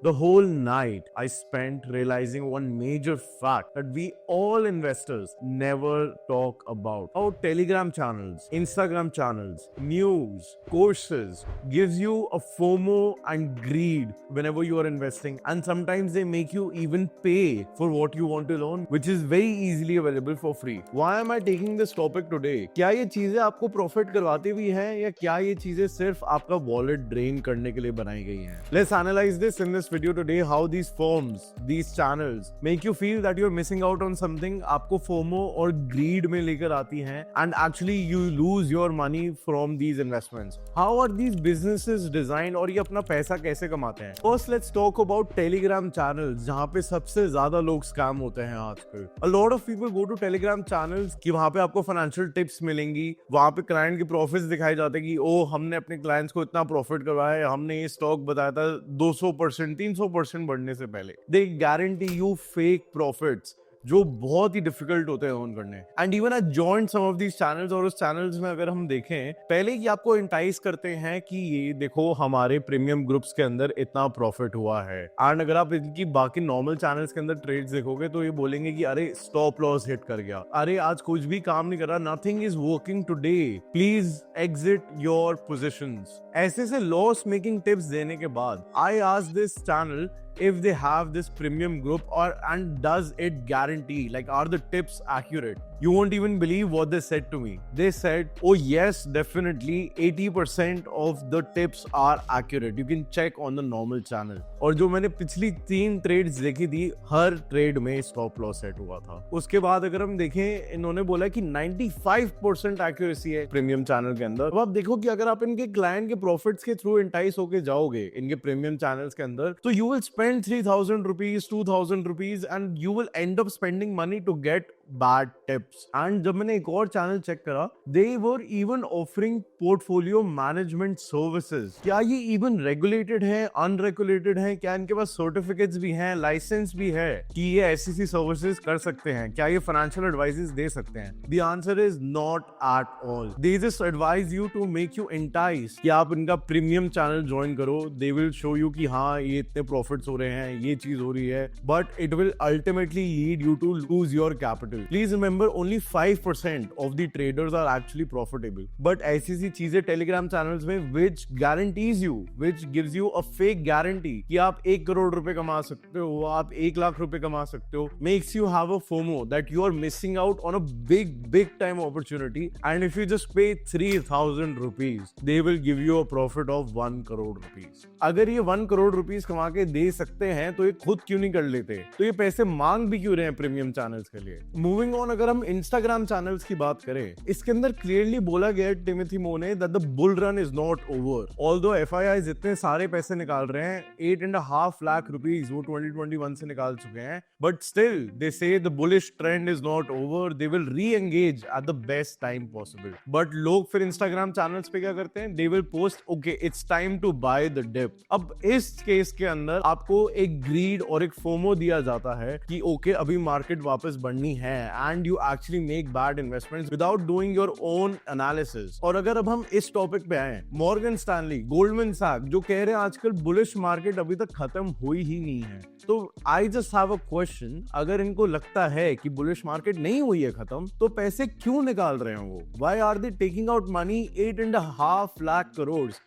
The whole night I spent realizing one major fact that we all investors never talk about. How Telegram channels, Instagram channels, news, courses gives you a FOMO and greed whenever you are investing, and sometimes they make you even pay for what you want to learn, which is very easily available for free. Why am I taking this topic today? क्या ये चीजें आपको profit करवाती भी हैं या क्या ये चीजें सिर्फ आपका वॉलेट ड्रेन करने के लिए बनाई गई हैं? Let's analyze this in this video today, how these firms, these channels make you feel that you're missing out on something, आपको FOMO और greed में लेकर आती हैं, and actually you lose your money from these investments. How are these businesses designed और ये अपना पैसा कैसे कमाते हैं? First, let's talk about Telegram channels, जहाँ पे सबसे ज्यादा लोग स्कैम होते हैं आजकल. A lot of people go to Telegram channels कि वहाँ पे आपको financial tips मिलेंगी, वहाँ पे क्लाइंट के प्रॉफिट्स दिखाए जाते हैं कि ओ हमने अपने क्लाइंट्स को इतना प्रॉफिट करवाया है, हमने ये स्टॉक बताया था 200% 300% बढ़ने से पहले. They guarantee you fake profits जो बहुत ही डिफिकल्ट होते हैं ओन करने. And even I joined some of these channels, और उस चैनल्स में अगर हम देखें पहले ही आपको इंटाइस करते हैं कि ये देखो हमारे प्रीमियम ग्रुप्स के अंदर इतना प्रॉफिट हुआ है. एंड अगर आप इनकी बाकी नॉर्मल चैनल्स के अंदर ट्रेड्स देखोगे तो ये बोलेंगे कि अरे स्टॉप लॉस हिट कर गया, अरे आज कुछ भी काम नहीं कर रहा, nothing is working today, please exit your positions. ऐसे से लॉस मेकिंग टिप्स देने के बाद I asked this channel if they have this premium group and does it guarantee, like are the tips accurate? You won't even believe what they said to me. They said, oh yes, definitely 80% of the tips are accurate. You can check on the normal channel. और जो मैंने पिछली 3 trades देखी थी, हर trade में stop loss set हुआ था. उसके बाद अगर हम देखें, इन्होंने बोला कि 95% एक्यूरेसी है प्रीमियम चैनल के अंदर. अब आप देखो कि अगर आप इनके क्लाइंट के प्रॉफिट्स के थ्रू इंटाइस होके जाओगे इनके प्रीमियम चैनल्स के अंदर, तो you will spend 3,000 rupees, 2,000 rupees, and you will end up spending money to get bad tips. And जब मैंने एक और चैनल चेक करा, they were even offering portfolio management services. क्या ये even regulated है, unregulated है? क्या इनके पास certificates भी हैं, license भी है कि ये SEC services कर सकते हैं? क्या ये financial advices दे सकते हैं? The answer is not at all. They just advise you to make you entice कि आप इनका premium channel join करो. They will show you कि हाँ ये इतने profits हो रहे हैं, ये चीज हो रही है, but it will ultimately lead you to lose your capital. Please remember, only 5% of the traders are actually profitable. But ऐसी चीजें टेलीग्राम चैनल्स में which guarantees you, which gives you a fake guarantee कि आप 1 करोड़ रुपए कमा सकते हो, आप 1 लाख रुपए कमा सकते हो, makes you have a FOMO that you are missing out on a big time opportunity. And if you just pay 3,000 rupees, they will give you a profit of 1 crore rupees. अगर ये 1 करोड़ रुपीस कमा के दे सकते हैं तो ये खुद क्यों नहीं कर लेते? तो ये पैसे मांग भी क्यों रहे हैं प्रीमियम चैनल्स के लिए? मूविंग ऑन, अगर हम इंस्टाग्राम चैनल्स की बात करें, इसके अंदर क्लियरली बोला गया है टिमोथी मो ने that the bull run is not over. Although FIIs इतने सारे पैसे निकाल रहे हैं, 8.5 लाख रुपीस वो 2021 से निकाल चुके हैं, but still they say the bullish trend is not over. They will reengage at the best time possible. But लोग फिर इंस्टाग्राम चैनल्स पे क्या करते हैं? They will post okay it's time to buy the dip. अब इस case के अंदर आपको एक ग्रीड और एक फोमो दिया जाता है कि ओके अभी मार्केट वापस बढ़नी है, and you actually make bad investments without doing your own analysis. और अगर अब हम इस टॉपिक पे आए, मॉर्गन स्टैनली, गोल्डमैन सैक्स जो कह रहे हैं आजकल बुलिश मार्केट अभी तक खत्म हुई ही नहीं है, तो I just have a question. अगर इनको लगता है कि बुलिश मार्केट नहीं हुई है खत्म, तो पैसे क्यों निकाल रहे हैं वो? Why are they taking out money 8.5 lakh crores?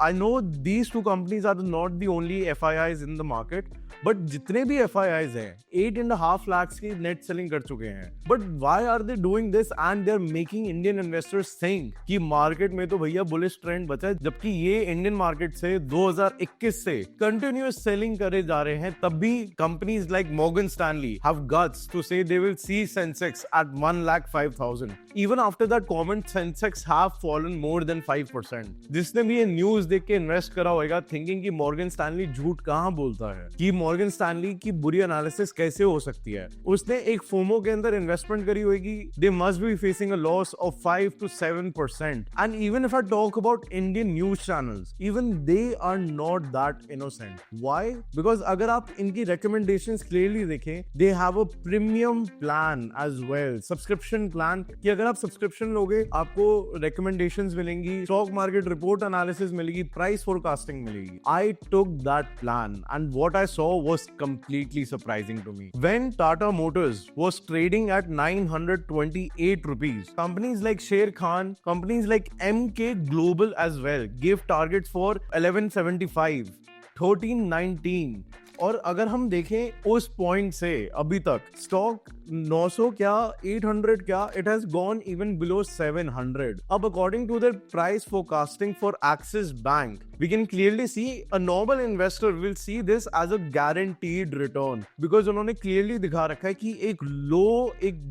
I know these two companies are not the only FIIs in the market, but जितने भी FIIs हैं 8.5 lakhs की नेट सेलिंग कर चुके हैं. But why are they doing this and they're making Indian investors think कि market में तो भैया बुलिश ट्रेंड बचा है, जबकि ये इंडियन मार्केट से 2021 से कंटिन्यूअस सेलिंग करे जा रहे हैं. तब भी companies like Morgan Stanley have guts to say they will see Sensex at 1,05,000. Even after that comment, Sensex have fallen more than 5%. जिसने भी ये न्यूज देख के इन्वेस्ट करा होगा थिंकिंग कि मॉर्गन स्टैनली झूठ कहां बोलता है, कि मॉर्गन स्टैनली की बुरी एनालिसिस कैसे हो सकती है. उसने एक फोमो के अंदर इन्वेस्टमेंट करी होगी. They must be facing a loss of 5 to 7%. And even if I talk about Indian news channels, even they are not that innocent. Why? Because अगर आप इनकी रिकमेंडेशंस क्लियरली देखें, they have a premium plan as well, subscription plan, कि अगर आप subscription लोगे आपको recommendations मिलेंगी, स्टॉक मार्केट रिपोर्ट एनालिसिस मिलेगी, मिलेगी, प्राइस फोरकास्टिंग मिलेगी. I took that plan and what I saw was completely surprising to me. When Tata Motors was trading at 928 rupees, companies like Sher Khan, companies like MK Global as well gave targets for 1175, 1319. और अगर हम देखें उस point से अभी तक stock 900 क्या 800 क्या it has gone even below 700. अब according to the price forecasting for Axis Bank we can clearly see a normal investor will see this as a guaranteed return because उन्होंने clearly दिखा रखा है कि एक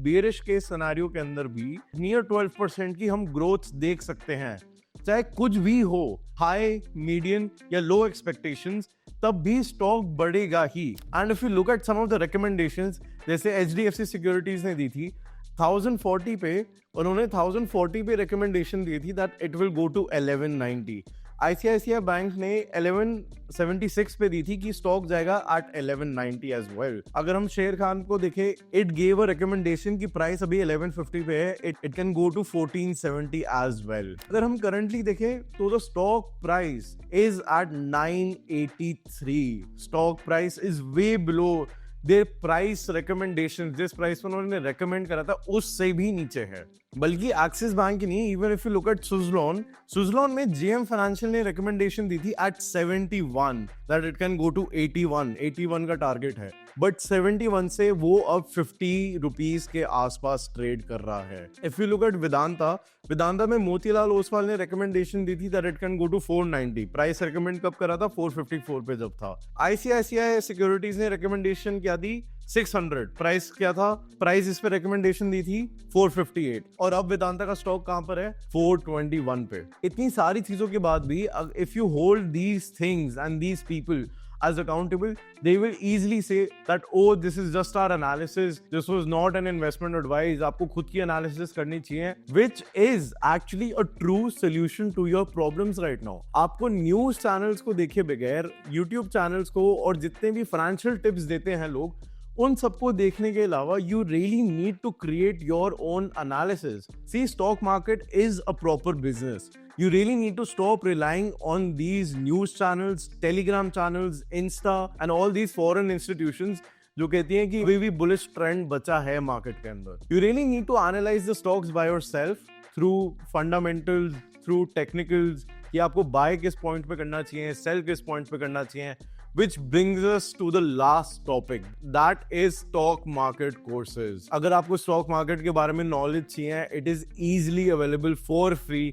bearish case scenario के अंदर भी near 12% की हम growth देख सकते हैं. चाहे कुछ भी हो, हाई, मीडियम या लो एक्सपेक्टेशंस, तब भी स्टॉक बढ़ेगा ही. And if you look at some of the recommendations, जैसे HDFC सिक्योरिटीज ने दी थी 1040 पे, उन्होंने 1040 पे रिकमेंडेशन दी थी that it will go to 1190. ICICI bank ने 1176 पे दी थी कि स्टॉक जाएगा एट 1190 एज वेल. अगर हम शेर खान को देखें, इट गेव अ रिकमेंडेशन की प्राइस अभी 1150 पे है, it can go to 1470 as well. अगर हम करंटली देखें तो the stock price is at 983. Stock price is way below their price recommendation. जिस प्राइस पर उन्होंने रिकमेंड करा था उससे भी नीचे है. बल्कि एक्सिस बैंक की नहीं, even if you look at Suzlon में JM फाइनेंशियल ने रिकमेंडेशन दी थी at 71 that it can go to 81 का टारगेट है, बट 71 से वो अब 50 रुपीज के आसपास ट्रेड कर रहा है. If you look at Vedanta में मोतीलाल ओसवाल ने रिकमेंडेशन दी थी that it can go to 490. Price recommend कब करा था? 454 पे जब था. ICICI सिक्योरिटीज ने रिकमेंडेशन क्या दी? 600. प्राइस क्या था? प्राइस इस पे रिकमेंडेशन दी थी 458. और अब वेदांता का स्टॉक कहां पर है? 421 पे. इतनी सारी चीजों के बाद भी if you hold these things and these people as accountable, they will easily say that oh, this is just our analysis, this was not an investment advice. आपको खुद की analysis करनी चाहिए, which is actually a true solution to your problems right now. आपको news channels को देखे बगैर, YouTube channels को और जितने भी financial tips देते हैं लोग, उन सबको देखने के अलावा you really need to create your own analysis. See, stock market is a proper business. You really need to stop relying on these news channels, Telegram channels, Insta and all these foreign institutions जो कहती हैं कि अभी भी bullish trend बचा है market के अंदर. You really need to analyze the stocks by yourself through fundamentals, through technicals, कि आपको buy किस point पे करना चाहिए, sell किस point पे करना चाहिए. Which brings us to the last topic, that is stock market courses. अगर आपको stock market के बारे में knowledge चाहिए, it is easily available for free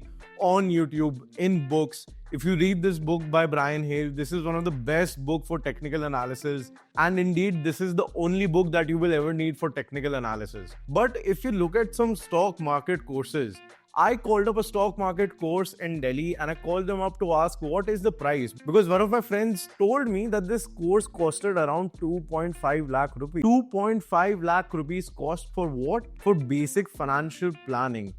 on YouTube in books. If you read this book by Brian Hale, this is one of the best book for technical analysis, and indeed this is the only book that you will ever need for technical analysis. But if you look at some stock market courses, I called up a stock market course in Delhi and I called them up to ask what is the price, because one of my friends told me that this course costed around 2.5 lakh rupees. 2.5 lakh rupees cost for what? For basic financial planning.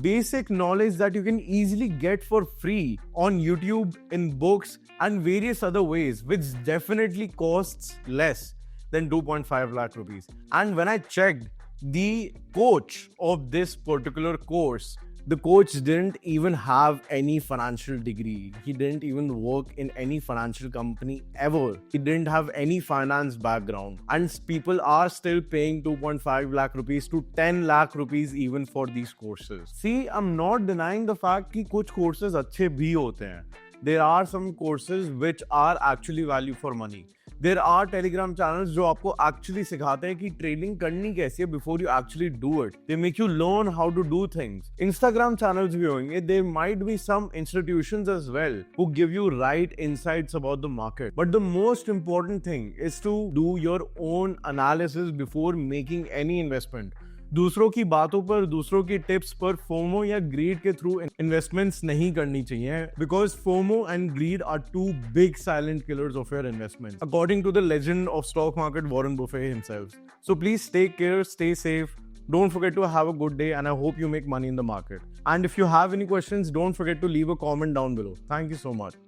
Basic knowledge that you can easily get for free on YouTube, in books and various other ways, which definitely costs less than 2.5 lakh rupees. And when I checked, the coach of this particular course, the coach didn't even have any financial degree. He didn't even work in any financial company ever. He didn't have any finance background. And people are still paying 2.5 lakh rupees to 10 lakh rupees even for these courses. See, I'm not denying the fact कि कुछ courses अच्छे भी होते हैं. There are some courses which are actually value for money. There are Telegram channels जो आपको actually सिखाते हैं कि trading करनी कैसी है before you actually do it. They make you learn how to do things. Instagram channels भी होंगे. There might be some institutions as well who give you right insights about the market. But the most important thing is to do your own analysis before making any investment. दूसरों की बातों पर, दूसरों की tips पर FOMO या grid के through investments नहीं करनी चाहिए, because FOMO and greed are two big silent killers of your investment, according to the legend of stock market Warren Buffett himself. So please take care, stay safe, don't forget to have a good day, and I hope you make money in the market. And if you have any questions, don't forget to leave a comment down below. Thank you so much.